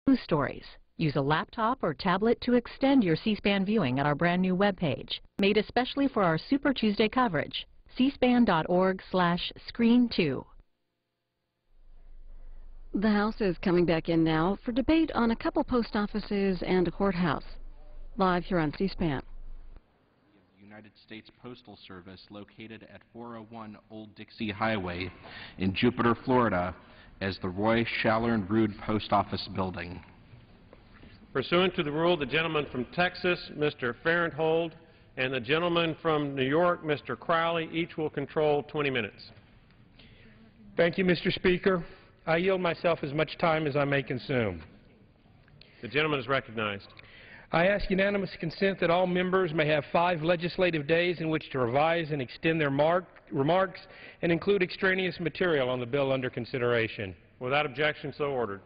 News stories. Use a laptop or tablet to extend your C-SPAN viewing at our brand new webpage, made especially for our Super Tuesday coverage. cspan.org/screen2. The House is coming back in now for debate on a couple post offices and a courthouse. Live here on C-SPAN. The United States Postal Service, located at 401 Old Dixie Highway in Jupiter, Florida, as the Roy Shallern Rood Post Office Building. Pursuant to the rule, the gentleman from Texas, Mr. Farenthold, and the gentleman from New York, Mr. Crowley, each will control 20 minutes. Thank you, Mr. Speaker. I yield myself as much time as I may consume. The gentleman is recognized. I ask unanimous consent that all members may have 5 legislative days in which to revise and extend their remarks and include extraneous material on the bill under consideration. Without objection, so ordered.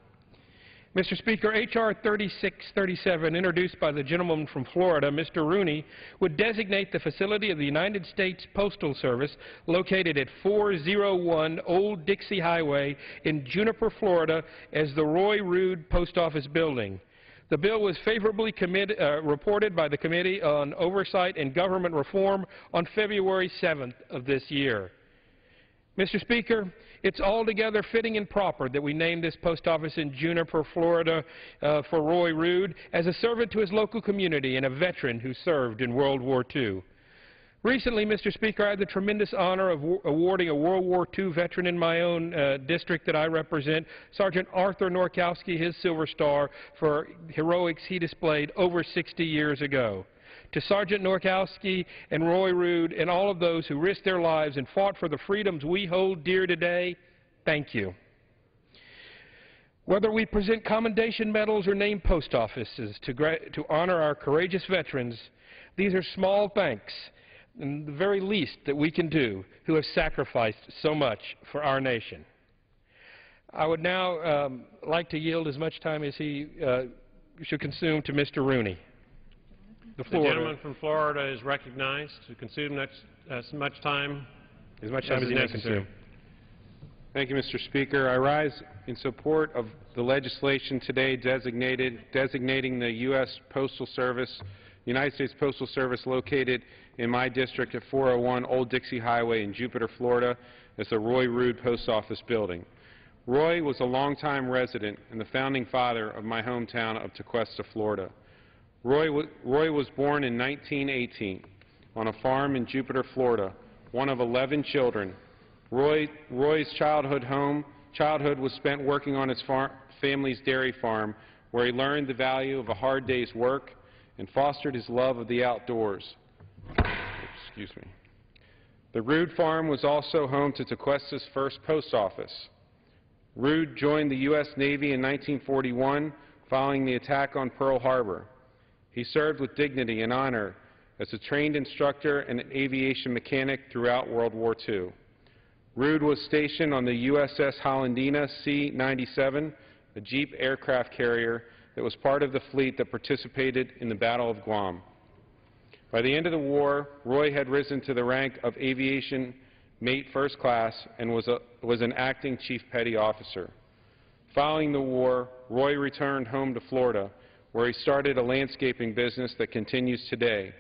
Mr. Speaker, H.R. 3637, introduced by the gentleman from Florida, Mr. Rooney, would designate the facility of the United States Postal Service located at 401 Old Dixie Highway in Juniper, Florida, as the Roy Rood Post Office Building. The bill was favorably reported by the Committee on Oversight and Government Reform on February 7th of this year. Mr. Speaker, it's altogether fitting and proper that we name this post office in Juniper, Florida, for Roy Rood as a servant to his local community and a veteran who served in World War II. Recently, Mr. Speaker, I had the tremendous honor of awarding a World War II veteran in my own district that I represent, Sergeant Arthur Norkowski, his Silver Star for heroics he displayed over 60 years ago. To Sergeant Norkowski and Roy Rood and all of those who risked their lives and fought for the freedoms we hold dear today, thank you. Whether we present commendation medals or name post offices to honor our courageous veterans, these are small thanks, and the very least that we can do, who have sacrificed so much for our nation. I would now like to yield as much time as he should consume to Mr. Rooney. The gentleman from Florida is recognized to consume as much time as he may consume. Thank you, Mr. Speaker. I rise in support of the legislation today designating the U.S. Postal Service, United States Postal Service located in my district at 401 Old Dixie Highway in Jupiter, Florida, as the Roy Rood Post Office Building. Roy was a longtime resident and the founding father of my hometown of Tequesta, Florida. Roy was born in 1918 on a farm in Jupiter, Florida, one of 11 children. Roy's childhood was spent working on his family's dairy farm, where he learned the value of a hard day's work and fostered his love of the outdoors. Excuse me. The Rood farm was also home to Tequesta's first post office. Rood joined the U.S. Navy in 1941 following the attack on Pearl Harbor. He served with dignity and honor as a trained instructor and an aviation mechanic throughout World War II. Rood was stationed on the USS Hollandina C-97, a Jeep aircraft carrier that was part of the fleet that participated in the Battle of Guam. By the end of the war, Roy had risen to the rank of Aviation Mate First Class and was an acting Chief Petty Officer. Following the war, Roy returned home to Florida, where he started a landscaping business that continues today.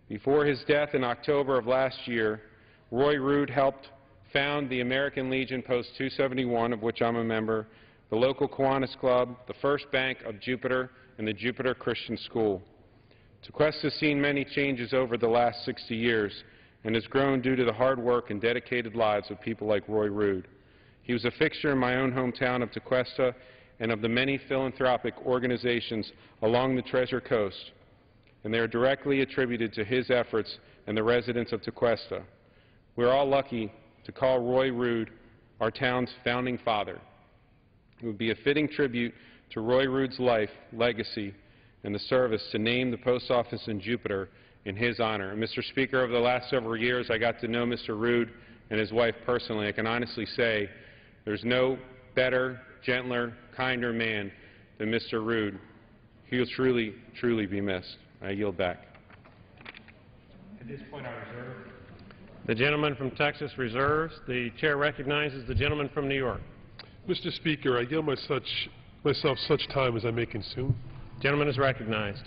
Before his death in October of last year, Roy Rood helped found the American Legion Post 271, of which I'm a member, the local Kiwanis Club, the First Bank of Jupiter, and the Jupiter Christian School. Tequesta has seen many changes over the last 60 years and has grown due to the hard work and dedicated lives of people like Roy Rood. He was a fixture in my own hometown of Tequesta and of the many philanthropic organizations along the Treasure Coast, and they are directly attributed to his efforts and the residents of Tequesta. We're all lucky to call Roy Rood our town's founding father. It would be a fitting tribute to Roy Rood's life, legacy, and the service to name the post office in Jupiter in his honor. And Mr. Speaker, over the last several years, I got to know Mr. Rood and his wife personally. I can honestly say there's no better, gentler, kinder man than Mr. Rood. He will truly, truly be missed. I yield back. At this point, I reserve. The gentleman from Texas reserves. The chair recognizes the gentleman from New York. Mr. Speaker, I yield myself such time as I may consume. Gentleman is recognized.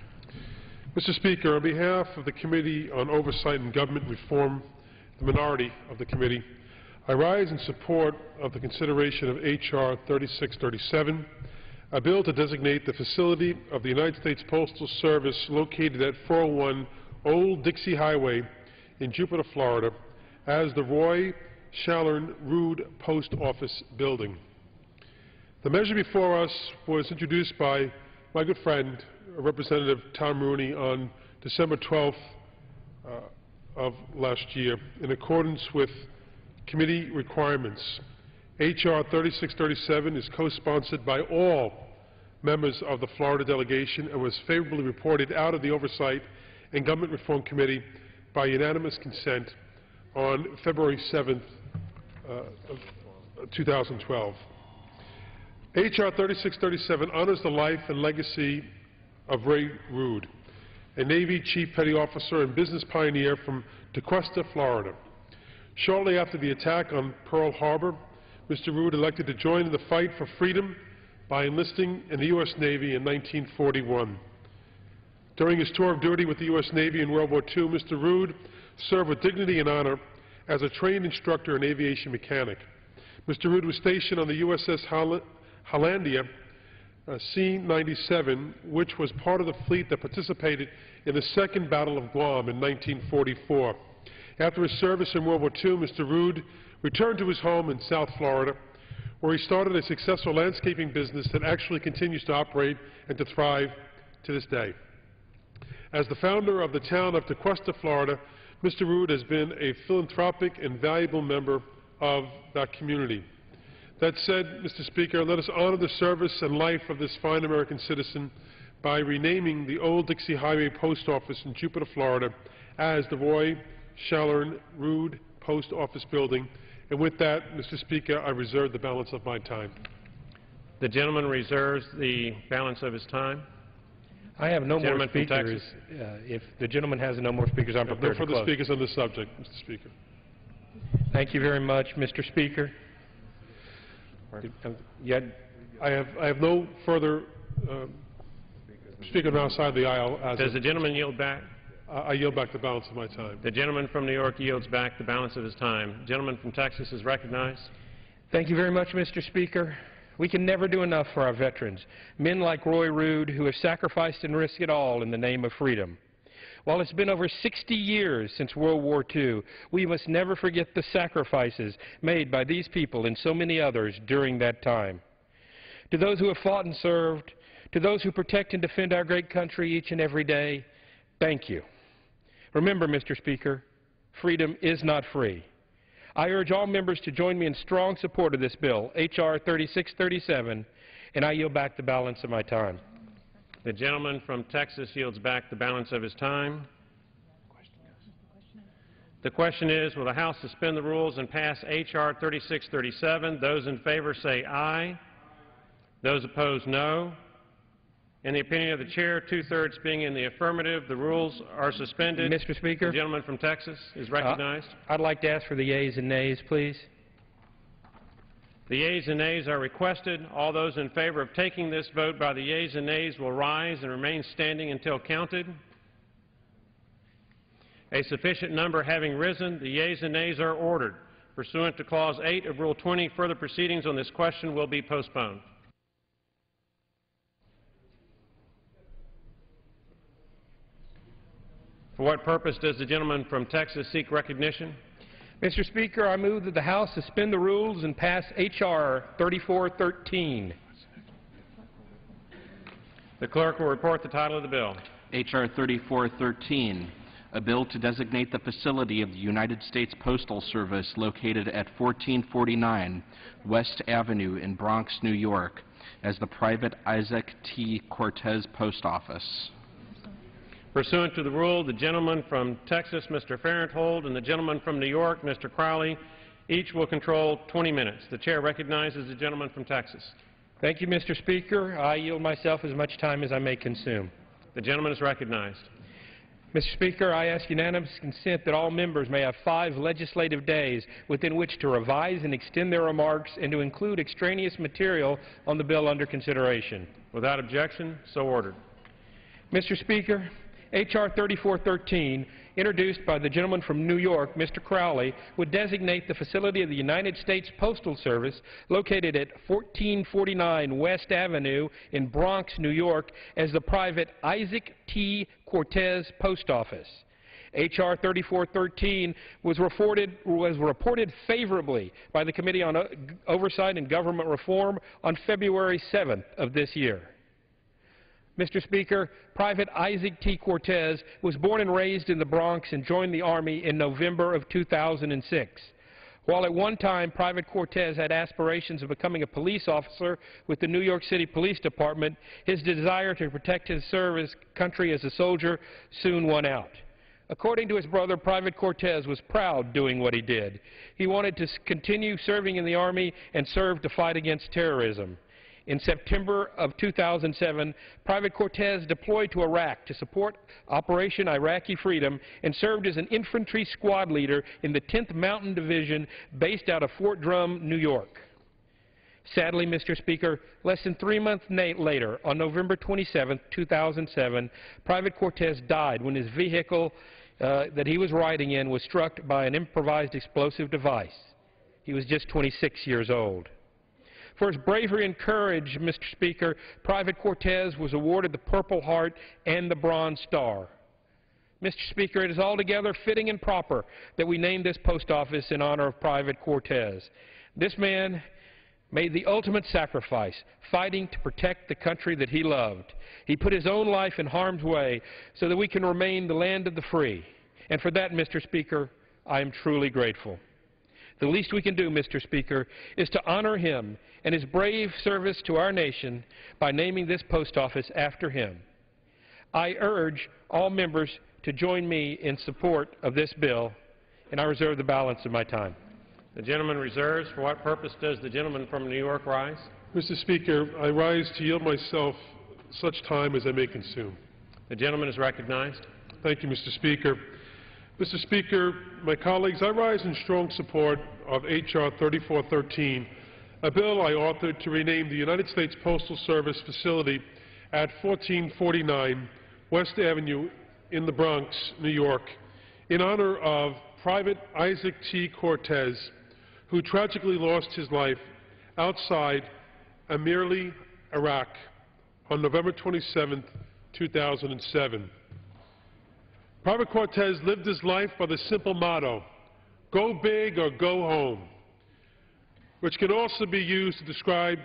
Mr. Speaker, on behalf of the Committee on Oversight and Government Reform, the minority of the committee, I rise in support of the consideration of H.R. 3637, a bill to designate the facility of the United States Postal Service located at 401 Old Dixie Highway in Jupiter, Florida, as the Roy Shallern Rood Post Office Building. The measure before us was introduced by my good friend, Representative Tom Rooney, on December 12th of last year, in accordance with committee requirements. H.R. 3637 is co-sponsored by all members of the Florida delegation and was favorably reported out of the Oversight and Government Reform Committee by unanimous consent on February 7th, 2012. H.R. 3637 honors the life and legacy of Ray Rood, a Navy Chief Petty Officer and business pioneer from Tequesta, Florida. Shortly after the attack on Pearl Harbor, Mr. Rood elected to join in the fight for freedom by enlisting in the U.S. Navy in 1941. During his tour of duty with the U.S. Navy in World War II, Mr. Rood served with dignity and honor as a trained instructor and aviation mechanic. Mr. Rood was stationed on the USS Hollandia C-97, which was part of the fleet that participated in the Second Battle of Guam in 1944. After his service in World War II, Mr. Rood returned to his home in South Florida, where he started a successful landscaping business that actually continues to operate and to thrive to this day. As the founder of the town of Tequesta, Florida, Mr. Rood has been a philanthropic and valuable member of that community. That said, Mr. Speaker, let us honor the service and life of this fine American citizen by renaming the Old Dixie Highway Post Office in Jupiter, Florida as the Roy Shallern Rood Post Office Building. And with that, Mr. Speaker, I reserve the balance of my time. The gentleman reserves the balance of his time. I have no more Gentleman from speakers. If the gentleman has no more speakers, I'm prepared No to further close. speakers on this subject, Mr. Speaker. Thank you very much, Mr. Speaker. I have no further speaker now outside the aisle. Does the gentleman yield back? I yield back the balance of my time. The gentleman from New York yields back the balance of his time. The gentleman from Texas is recognized. Thank you very much, Mr. Speaker. We can never do enough for our veterans, men like Roy Rood who have sacrificed and risked it all in the name of freedom. While it's been over 60 years since World War II, we must never forget the sacrifices made by these people and so many others during that time. To those who have fought and served, to those who protect and defend our great country each and every day, thank you. Remember, Mr. Speaker, freedom is not free. I urge all members to join me in strong support of this bill, H.R. 3637, and I yield back the balance of my time. The gentleman from Texas yields back the balance of his time. The question is, will the House suspend the rules and pass H.R. 3637? Those in favor say aye. Those opposed, no. In the opinion of the Chair, two-thirds being in the affirmative, the rules are suspended. Mr. Speaker, the gentleman from Texas is recognized. I'd like to ask for the yeas and nays, please. The yeas and nays are requested. All those in favor of taking this vote by the yeas and nays will rise and remain standing until counted. A sufficient number having risen, the yeas and nays are ordered. Pursuant to Clause 8 of Rule 20, further proceedings on this question will be postponed. For what purpose does the gentleman from Texas seek recognition? Mr. Speaker, I move that the House suspend the rules and pass H.R. 3413. The clerk will report the title of the bill. H.R. 3413, a bill to designate the facility of the United States Postal Service located at 1449 West Avenue in Bronx, New York, as the private Isaac T. Cortez Post Office. Pursuant to the rule, the gentleman from Texas, Mr. Farenthold, and the gentleman from New York, Mr. Crowley, each will control 20 minutes. The Chair recognizes the gentleman from Texas. Thank you, Mr. Speaker. I yield myself as much time as I may consume. The gentleman is recognized. Mr. Speaker, I ask unanimous consent that all members may have 5 legislative days within which to revise and extend their remarks and to include extraneous material on the bill under consideration. Without objection, so ordered. Mr. Speaker, H.R. 3413, introduced by the gentleman from New York, Mr. Crowley, would designate the facility of the United States Postal Service located at 1449 West Avenue in Bronx, New York, as the private Isaac T. Cortez Post Office. H.R. 3413 was reported favorably by the Committee on Oversight and Government Reform on February 7th of this year. Mr. Speaker, Private Isaac T. Cortez was born and raised in the Bronx and joined the Army in November of 2006. While at one time Private Cortez had aspirations of becoming a police officer with the New York City Police Department, his desire to protect his country as a soldier soon won out. According to his brother, Private Cortez was proud doing what he did. He wanted to continue serving in the Army and serve to fight against terrorism. In September of 2007, Private Cortez deployed to Iraq to support Operation Iraqi Freedom and served as an infantry squad leader in the 10th Mountain Division based out of Fort Drum, New York. Sadly, Mr. Speaker, less than 3 months later, on November 27, 2007, Private Cortez died when his vehicle that he was riding in was struck by an improvised explosive device. He was just 26 years old. For his bravery and courage, Mr. Speaker, Private Cortez was awarded the Purple Heart and the Bronze Star. Mr. Speaker, it is altogether fitting and proper that we name this post office in honor of Private Cortez. This man made the ultimate sacrifice, fighting to protect the country that he loved. He put his own life in harm's way so that we can remain the land of the free. And for that, Mr. Speaker, I am truly grateful. The least we can do, Mr. Speaker, is to honor him and his brave service to our nation by naming this post office after him. I urge all members to join me in support of this bill, and I reserve the balance of my time. The gentleman reserves. For what purpose does the gentleman from New York rise? Mr. Speaker, I rise to yield myself such time as I may consume. The gentleman is recognized. Thank you, Mr. Speaker. Mr. Speaker, my colleagues, I rise in strong support of H.R. 3413, a bill I authored to rename the United States Postal Service facility at 1449 West Avenue in the Bronx, New York, in honor of Private Isaac T. Cortez, who tragically lost his life outside Amirli, Iraq, on November 27, 2007. Private Cortez lived his life by the simple motto, go big or go home, which can also be used to describe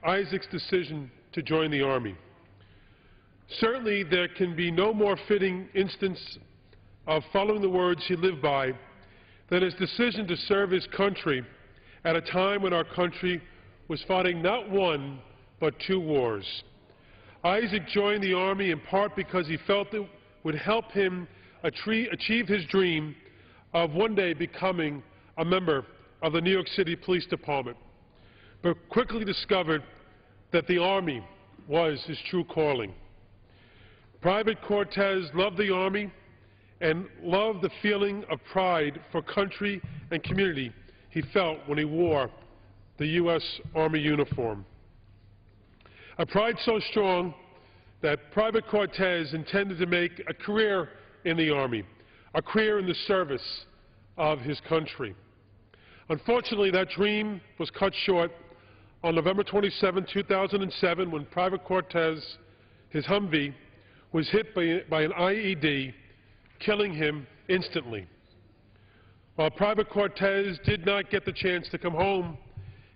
Isaac's decision to join the Army. Certainly, there can be no more fitting instance of following the words he lived by than his decision to serve his country at a time when our country was fighting not one, but 2 wars. Isaac joined the Army in part because he felt it would help him achieve his dream of one day becoming a member of the New York City Police Department, but quickly discovered that the Army was his true calling. Private Cortez loved the Army and loved the feeling of pride for country and community he felt when he wore the U.S. Army uniform. A pride so strong that Private Cortez intended to make a career in the Army, a career in the service of his country. Unfortunately, that dream was cut short on November 27, 2007, when Private Cortez, his Humvee, was hit by an IED, killing him instantly. While Private Cortez did not get the chance to come home,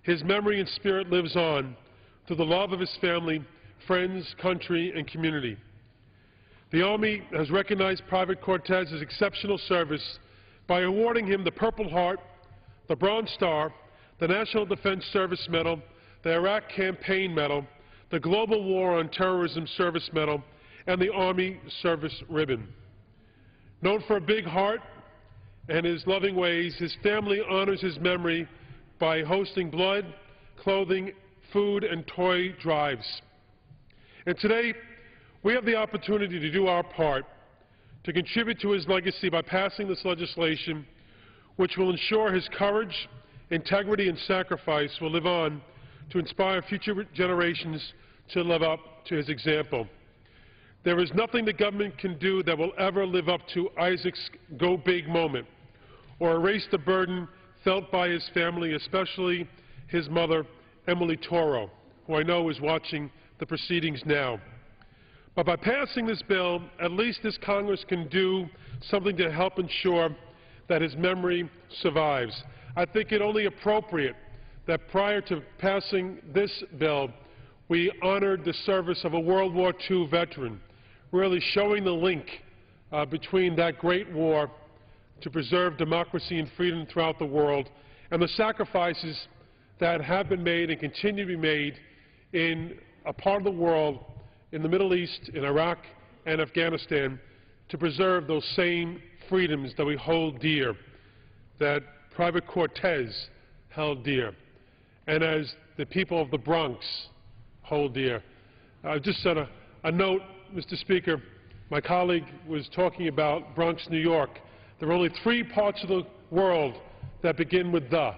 his memory and spirit lives on through the love of his family, friends, country, and community. The Army has recognized Private Cortez's exceptional service by awarding him the Purple Heart, the Bronze Star, the National Defense Service Medal, the Iraq Campaign Medal, the Global War on Terrorism Service Medal, and the Army Service Ribbon. Known for a big heart and his loving ways, his family honors his memory by hosting blood, clothing, food, and toy drives. And today, we have the opportunity to do our part to contribute to his legacy by passing this legislation, which will ensure his courage, integrity, and sacrifice will live on to inspire future generations to live up to his example. There is nothing the government can do that will ever live up to Isaac's go big moment or erase the burden felt by his family, especially his mother, Emily Toro, who I know is watching the proceedings now. But by passing this bill, at least this Congress can do something to help ensure that his memory survives. I think it only appropriate that prior to passing this bill, we honored the service of a World War II veteran, really showing the link between that great war to preserve democracy and freedom throughout the world and the sacrifices that have been made and continue to be made in a part of the world, in the Middle East, in Iraq and Afghanistan, to preserve those same freedoms that we hold dear, that Private Cortez held dear, and as the people of the Bronx hold dear. Just sent a note, Mr. Speaker. My colleague was talking about Bronx, New York. There are only 3 parts of the world that begin with the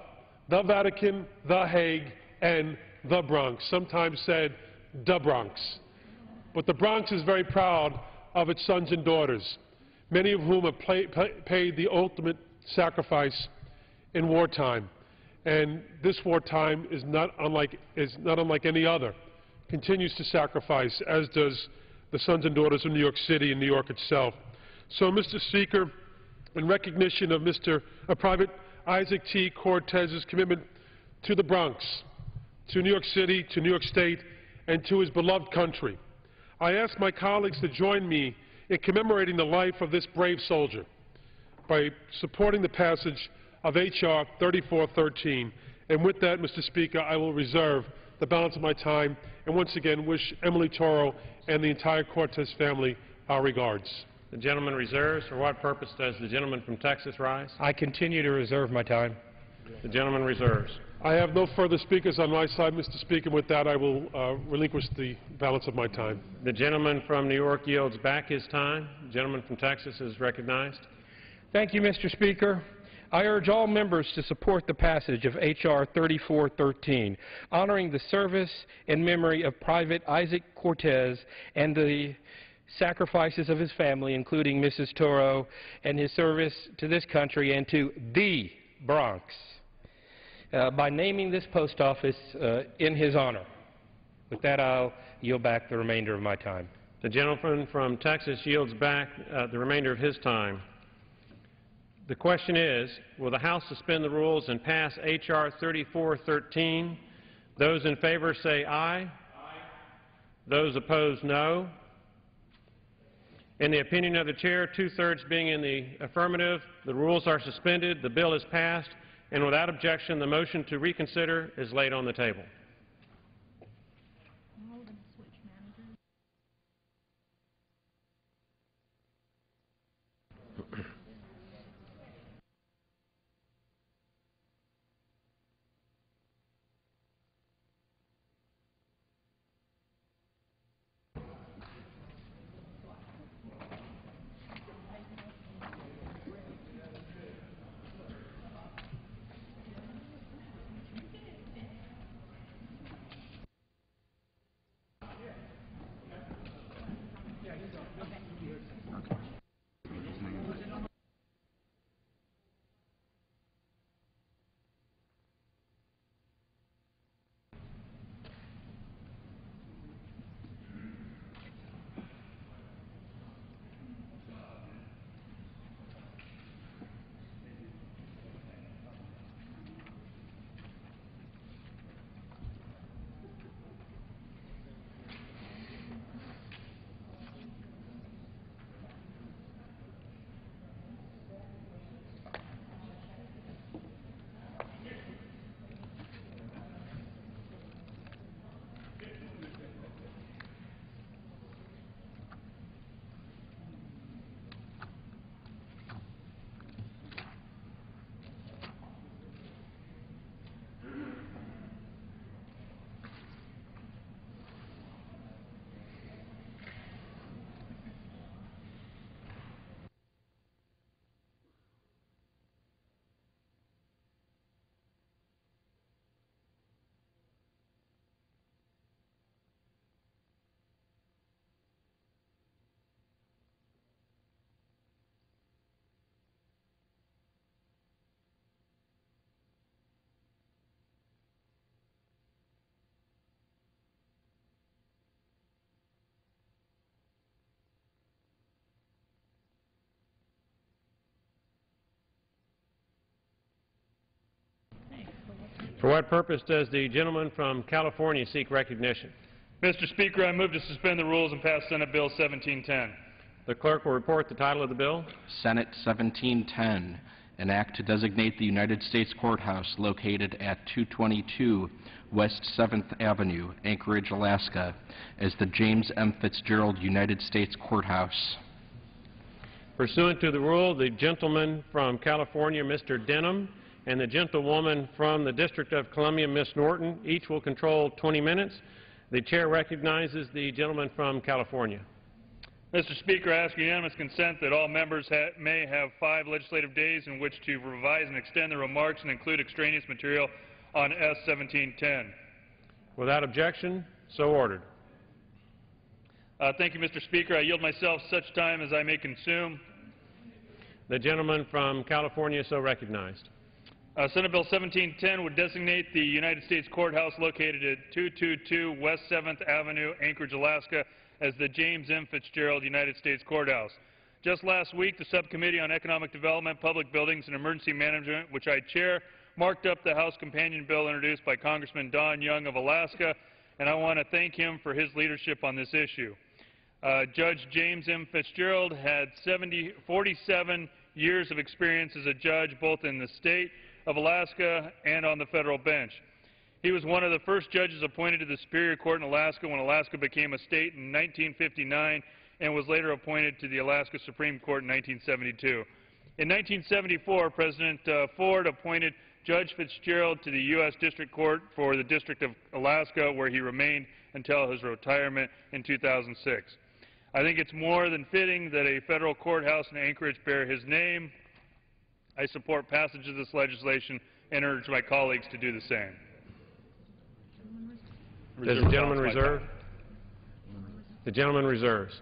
Vatican, The Hague, and the Bronx, sometimes said the Bronx. But the Bronx is very proud of its sons and daughters, many of whom have paid the ultimate sacrifice in wartime. And this wartime is not unlike any other, continues to sacrifice, as does the sons and daughters of New York City and New York itself. So, Mr. Speaker, in recognition of Private Isaac T. Cortez's commitment to the Bronx, to New York City, to New York State, and to his beloved country, I ask my colleagues to join me in commemorating the life of this brave soldier by supporting the passage of H.R. 3413. And with that, Mr. Speaker, I will reserve the balance of my time and once again wish Emily Toro and the entire Cortez family our regards. The gentleman reserves. For what purpose does the gentleman from Texas rise? I continue to reserve my time. The gentleman reserves. I have no further speakers on my side, Mr. Speaker. With that, I will relinquish the balance of my time. The gentleman from New York yields back his time. The gentleman from Texas is recognized. Thank you, Mr. Speaker. I urge all members to support the passage of H.R. 3413, honoring the service and memory of Private Isaac Cortez and the sacrifices of his family, including Mrs. Toro, and his service to this country and to the Bronx, by naming this post office in his honor. With that, I'll yield back the remainder of my time. The gentleman from Texas yields back the remainder of his time. The question is, will the House suspend the rules and pass H.R. 3413? Those in favor say aye. Aye. Those opposed, no. In the opinion of the Chair, 2/3 being in the affirmative, the rules are suspended, the bill is passed, and without objection, the motion to reconsider is laid on the table. For what purpose does the gentleman from California seek recognition? Mr. Speaker, I move to suspend the rules and pass Senate Bill 1710. The clerk will report the title of the bill. Senate 1710, an act to designate the United States Courthouse located at 222 West 7th Avenue, Anchorage, Alaska, as the James M. Fitzgerald United States Courthouse. Pursuant to the rule, the gentleman from California, Mr. Denham, and the gentlewoman from the District of Columbia, Ms. Norton, each will control 20 minutes. The chair recognizes the gentleman from California. Mr. Speaker, I ask unanimous consent that all members may have 5 legislative days in which to revise and extend their remarks and include extraneous material on S. 1710. Without objection, so ordered. Thank you, Mr. Speaker. I yield myself such time as I may consume. The gentleman from California so recognized. Senate Bill 1710 would designate the United States Courthouse located at 222 West 7th Avenue, Anchorage, Alaska, as the James M. Fitzgerald United States Courthouse. Just last week, the Subcommittee on Economic Development, Public Buildings, and Emergency Management, which I chair, marked up the House companion bill introduced by Congressman Don Young of Alaska, and I want to thank him for his leadership on this issue. Judge James M. Fitzgerald had 47 years of experience as a judge both in the state of Alaska and on the federal bench. He was one of the first judges appointed to the Superior Court in Alaska when Alaska became a state in 1959 and was later appointed to the Alaska Supreme Court in 1972. In 1974, President Ford appointed Judge Fitzgerald to the U.S. District Court for the District of Alaska, where he remained until his retirement in 2006. I think it's more than fitting that a federal courthouse in Anchorage bear his name. I support passage of this legislation and urge my colleagues to do the same. Does the gentleman reserve? The gentleman reserves.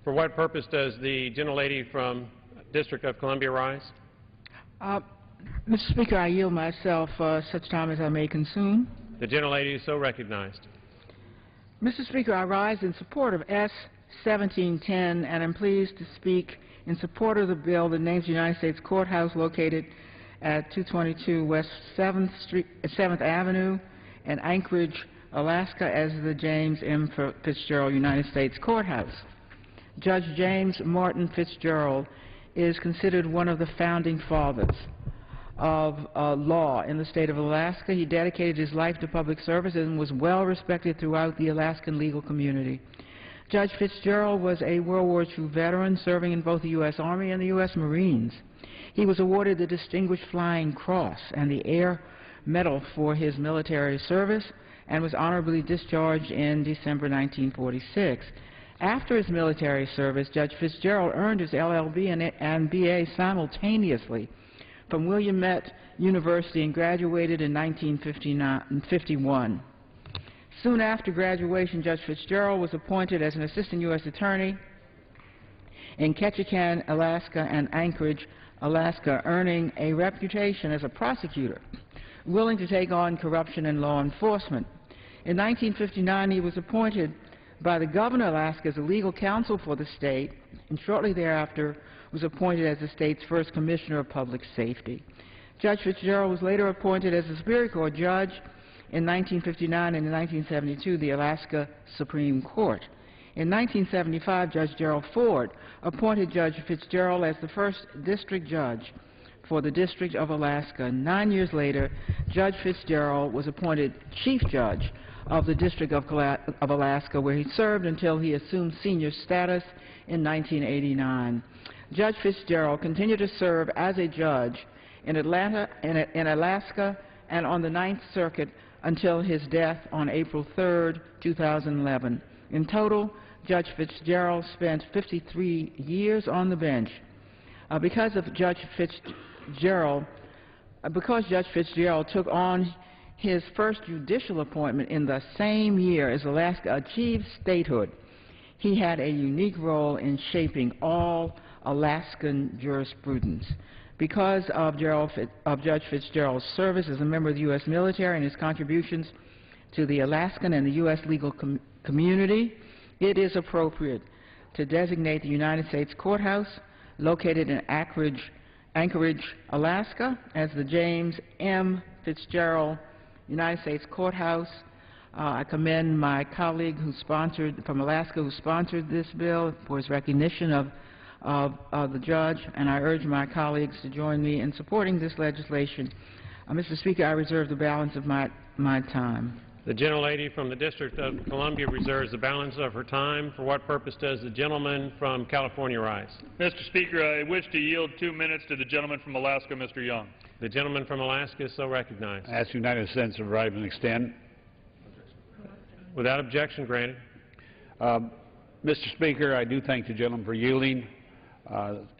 For what purpose does the gentlelady from District of Columbia rise? Mr. Speaker, I yield myself such time as I may consume. The gentlelady is so recognized. Mr. Speaker, I rise in support of S. 1710, and I'm pleased to speak in support of the bill that names the United States Courthouse located at 222 West 7th Avenue in Anchorage, Alaska, as the James M. Fitzgerald United States Courthouse. Judge James Martin Fitzgerald is considered one of the founding fathers of law in the state of Alaska. He dedicated his life to public service and was well respected throughout the Alaskan legal community. Judge Fitzgerald was a World War II veteran serving in both the U.S. Army and the U.S. Marines. He was awarded the Distinguished Flying Cross and the Air Medal for his military service and was honorably discharged in December 1946. After his military service, Judge Fitzgerald earned his LLB and BA simultaneously from William Mett University and graduated in 1951. Soon after graduation, Judge Fitzgerald was appointed as an assistant U.S. attorney in Ketchikan, Alaska, and Anchorage, Alaska, earning a reputation as a prosecutor willing to take on corruption in law enforcement. In 1959, he was appointed by the governor of Alaska as a legal counsel for the state, and shortly thereafter was appointed as the state's first commissioner of public safety. Judge Fitzgerald was later appointed as a Superior Court judge in 1959 and in 1972 the Alaska Supreme Court. In 1975, Judge Gerald Ford appointed Judge Fitzgerald as the first district judge for the District of Alaska. 9 years later, Judge Fitzgerald was appointed chief judge of the District of Alaska, where he served until he assumed senior status in 1989. Judge Fitzgerald continued to serve as a judge in Alaska and on the Ninth Circuit until his death on April 3, 2011. In total, Judge Fitzgerald spent 53 years on the bench. Because Judge Fitzgerald took on his first judicial appointment in the same year as Alaska achieved statehood, he had a unique role in shaping all Alaskan jurisprudence. Because of Judge Fitzgerald's service as a member of the U.S. military and his contributions to the Alaskan and the U.S. legal community, it is appropriate to designate the United States Courthouse located in Anchorage, Anchorage, Alaska, as the James M. Fitzgerald United States Courthouse. I commend my colleague from Alaska who sponsored this bill for his recognition of the judge, and I urge my colleagues to join me in supporting this legislation. Mr. Speaker, I reserve the balance of my time. The gentlelady from the District of Columbia reserves the balance of her time. For what purpose does the gentleman from California rise? Mr. Speaker, I wish to yield 2 minutes to the gentleman from Alaska, Mr. Young. The gentleman from Alaska is so recognized. I ask the United States to rise and extend. Without objection, granted. Mr. Speaker, I do thank the gentleman for yielding.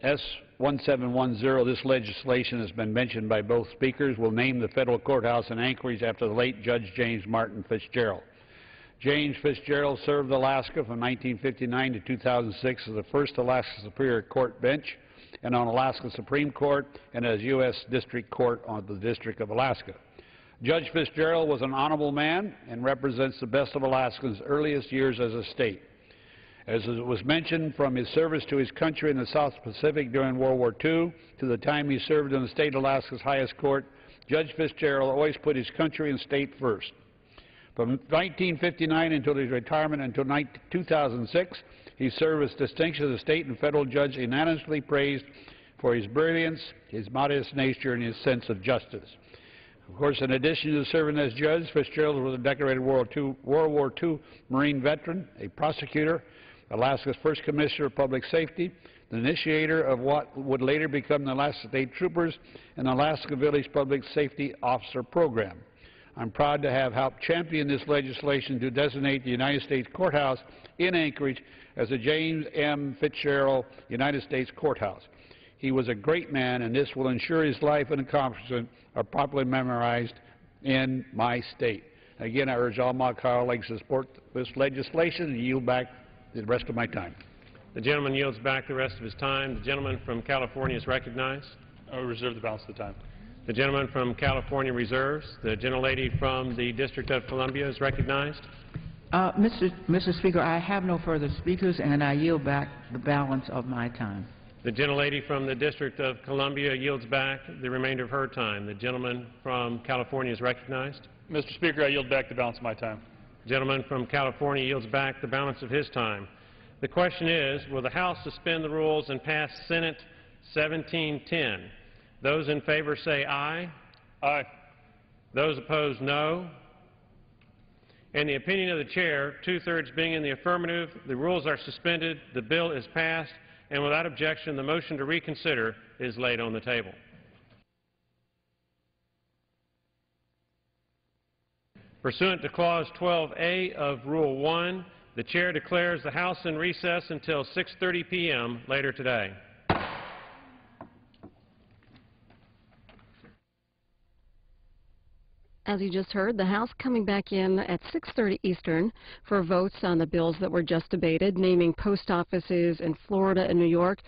S1710, this legislation has been mentioned by both speakers, will name the federal courthouse in Anchorage after the late Judge James Martin Fitzgerald. James Fitzgerald served Alaska from 1959 to 2006 as the first Alaska Superior Court bench and on Alaska Supreme Court and as U.S. District Court on the District of Alaska. Judge Fitzgerald was an honorable man and represents the best of Alaska's earliest years as a state. As it was mentioned, from his service to his country in the South Pacific during World War II to the time he served in the state of Alaska's highest court, Judge Fitzgerald always put his country and state first. From 1959 until his retirement until 2006, he served as distinction as a state and federal judge, unanimously praised for his brilliance, his modest nature, and his sense of justice. Of course, in addition to serving as judge, Fitzgerald was a decorated World War II Marine veteran, a prosecutor, Alaska's first Commissioner of Public Safety, the initiator of what would later become the Alaska State Troopers and Alaska Village Public Safety Officer Program. I'm proud to have helped champion this legislation to designate the United States Courthouse in Anchorage as the James M. Fitzgerald United States Courthouse. He was a great man, and this will ensure his life and accomplishments are properly memorized in my state. Again, I urge all my colleagues to support this legislation and yield back the rest of my time. The gentleman yields back the rest of his time. The gentleman from California is recognized. I will reserve the balance of the time. The gentleman from California reserves. The gentlelady from the District of Columbia is recognized. Mr. Speaker, I have no further speakers, and I yield back the balance of my time. The gentlelady from the District of Columbia yields back the remainder of her time. The gentleman from California is recognized. Mr. Speaker, I yield back the balance of my time. The gentleman from California yields back the balance of his time. The question is, will the House suspend the rules and pass Senate 1710? Those in favor say aye. Aye. Those opposed, no. In the opinion of the chair, 2/3 being in the affirmative, the rules are suspended, the bill is passed, and without objection, the motion to reconsider is laid on the table. Pursuant to Clause 12A of Rule 1, the Chair declares the House in recess until 6:30 p.m. later today. As you just heard, the House coming back in at 6:30 Eastern for votes on the bills that were just debated, naming post offices in Florida and New York.